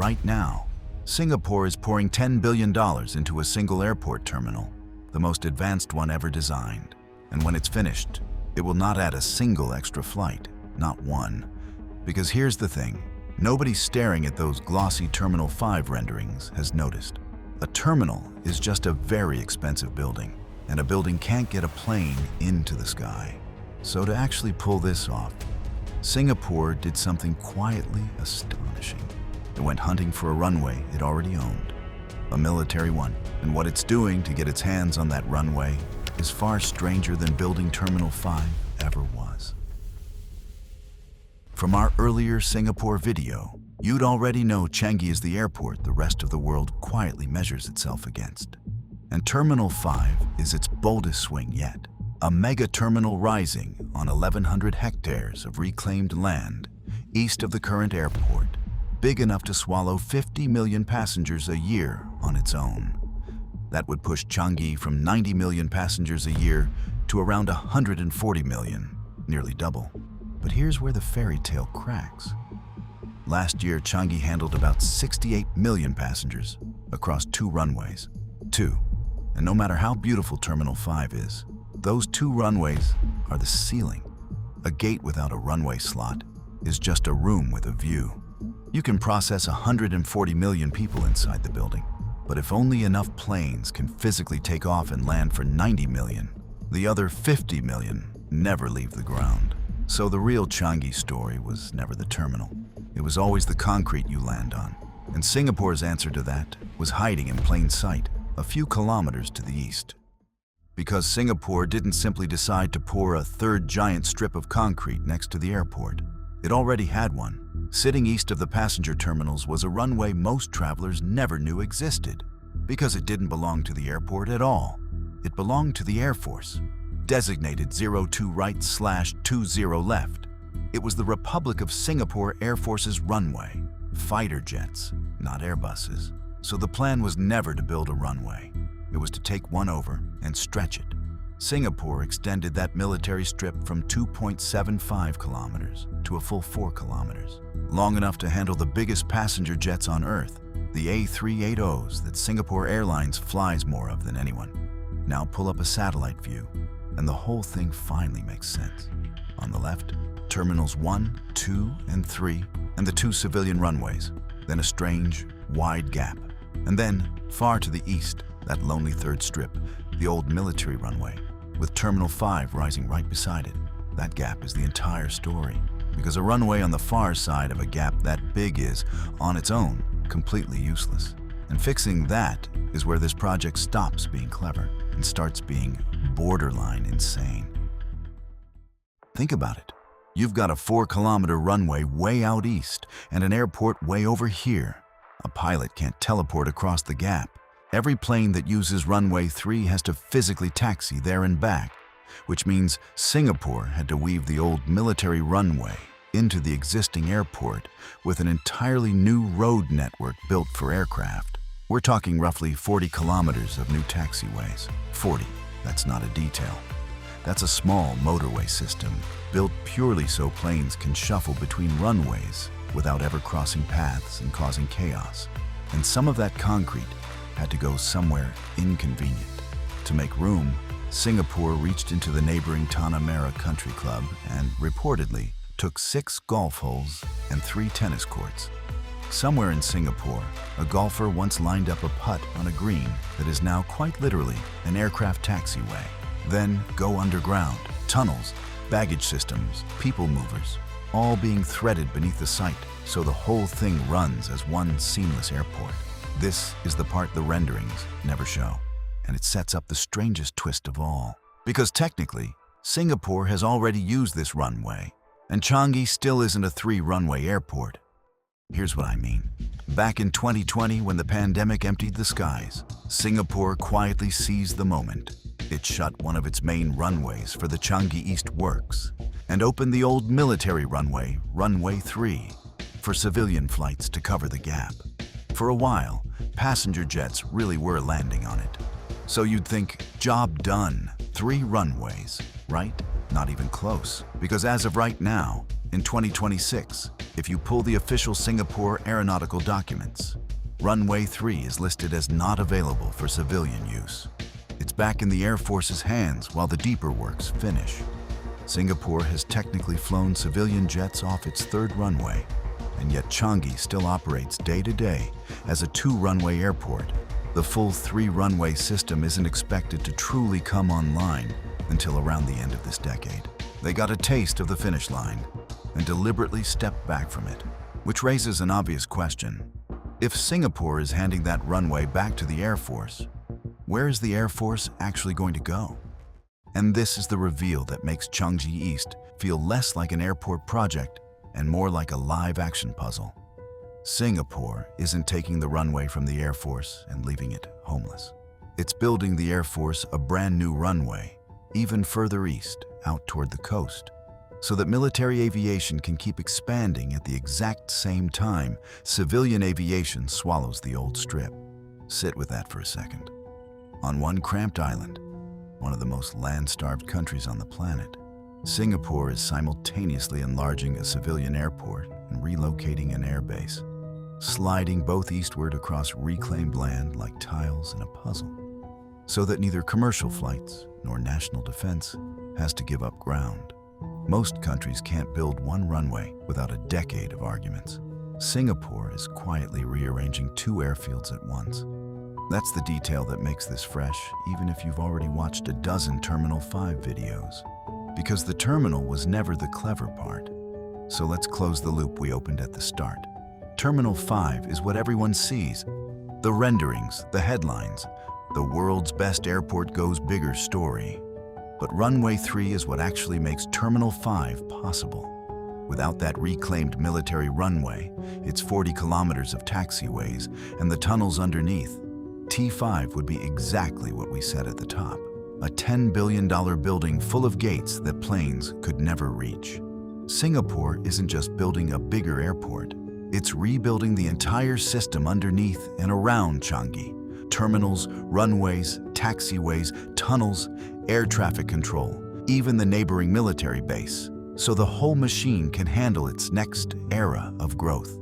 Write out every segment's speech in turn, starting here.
Right now, Singapore is pouring $10 billion into a single airport terminal, the most advanced one ever designed. And when it's finished, it will not add a single extra flight, not one. Because here's the thing, nobody staring at those glossy Terminal 5 renderings has noticed. A terminal is just a very expensive building, and a building can't get a plane into the sky. So to actually pull this off, Singapore did something quietly astonishing. It went hunting for a runway it already owned, a military one. And what it's doing to get its hands on that runway is far stranger than building Terminal 5 ever was. From our earlier Singapore video, you'd already know Changi is the airport the rest of the world quietly measures itself against. And Terminal 5 is its boldest swing yet. A mega terminal rising on 1,100 hectares of reclaimed land east of the current airport, big enough to swallow 50 million passengers a year on its own. That would push Changi from 90 million passengers a year to around 140 million, nearly double. But here's where the fairy tale cracks. Last year, Changi handled about 68 million passengers across 2 runways. 2. And no matter how beautiful Terminal 5 is, those 2 runways are the ceiling. A gate without a runway slot is just a room with a view. You can process 140 million people inside the building, but if only enough planes can physically take off and land for 90 million, the other 50 million never leave the ground. So the real Changi story was never the terminal. It was always the concrete you land on. And Singapore's answer to that was hiding in plain sight, a few kilometers to the east. Because Singapore didn't simply decide to pour a third giant strip of concrete next to the airport. It already had one. Sitting east of the passenger terminals was a runway most travelers never knew existed, because it didn't belong to the airport at all. It belonged to the Air Force, designated 02 right/20 left. It was the Republic of Singapore Air Force's runway, fighter jets, not Airbuses. So the plan was never to build a runway. It was to take one over and stretch it. Singapore extended that military strip from 2.75 kilometers to a full 4 kilometers, long enough to handle the biggest passenger jets on Earth, the A380s that Singapore Airlines flies more of than anyone. Now pull up a satellite view, and the whole thing finally makes sense. On the left, Terminals 1, 2, and 3, and the 2 civilian runways, then a strange, wide gap. And then, far to the east, that lonely third strip, the old military runway, with Terminal 5 rising right beside it. That gap is the entire story, because a runway on the far side of a gap that big is, on its own, completely useless. And fixing that is where this project stops being clever and starts being borderline insane. Think about it. You've got a 4-kilometer runway way out east and an airport way over here. A pilot can't teleport across the gap. Every plane that uses runway 3 has to physically taxi there and back, which means Singapore had to weave the old military runway into the existing airport with an entirely new road network built for aircraft. We're talking roughly 40 kilometers of new taxiways. 40, that's not a detail. That's a small motorway system built purely so planes can shuffle between runways without ever crossing paths and causing chaos. And some of that concrete had to go somewhere inconvenient. To make room, Singapore reached into the neighboring Tanah Merah Country Club and reportedly took 6 golf holes and 3 tennis courts. Somewhere in Singapore, a golfer once lined up a putt on a green that is now quite literally an aircraft taxiway. Then go underground, tunnels, baggage systems, people movers, all being threaded beneath the site, so the whole thing runs as one seamless airport. This is the part the renderings never show, and it sets up the strangest twist of all. Because technically, Singapore has already used this runway, and Changi still isn't a 3-runway airport. Here's what I mean. Back in 2020, when the pandemic emptied the skies, Singapore quietly seized the moment. It shut one of its main runways for the Changi East works and opened the old military runway, Runway 3, for civilian flights to cover the gap. For a while, passenger jets really were landing on it. So you'd think, job done, 3 runways, right? Not even close, because as of right now, in 2026 if you pull the official Singapore aeronautical documents. Runway 3 is listed as not available for civilian use. It's back in the Air Force's hands while the deeper works finish. Singapore has technically flown civilian jets off its third runway, and yet Changi still operates day-to-day as a two-runway airport. The full three-runway system isn't expected to truly come online until around the end of this decade. They got a taste of the finish line and deliberately stepped back from it, which raises an obvious question. If Singapore is handing that runway back to the Air Force, where is the Air Force actually going to go? And this is the reveal that makes Changi East feel less like an airport project and more like a live-action puzzle. Singapore isn't taking the runway from the Air Force and leaving it homeless. It's building the Air Force a brand new runway, even further east, out toward the coast, so that military aviation can keep expanding at the exact same time civilian aviation swallows the old strip. Sit with that for a second. On one cramped island, one of the most land-starved countries on the planet, Singapore is simultaneously enlarging a civilian airport and relocating an airbase, sliding both eastward across reclaimed land like tiles in a puzzle, so that neither commercial flights nor national defense has to give up ground. Most countries can't build one runway without a decade of arguments. Singapore is quietly rearranging two airfields at once. That's the detail that makes this fresh, even if you've already watched a dozen Terminal 5 videos. Because the terminal was never the clever part. So let's close the loop we opened at the start. Terminal 5 is what everyone sees. The renderings, the headlines, the world's best airport goes bigger story. But Runway 3 is what actually makes Terminal 5 possible. Without that reclaimed military runway, its 40 kilometers of taxiways, and the tunnels underneath, T5 would be exactly what we said at the top. A $10 billion building full of gates that planes could never reach. Singapore isn't just building a bigger airport, it's rebuilding the entire system underneath and around Changi. Terminals, runways, taxiways, tunnels, air traffic control, even the neighboring military base, so the whole machine can handle its next era of growth.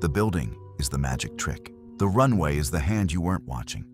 The building is the magic trick. The runway is the hand you weren't watching.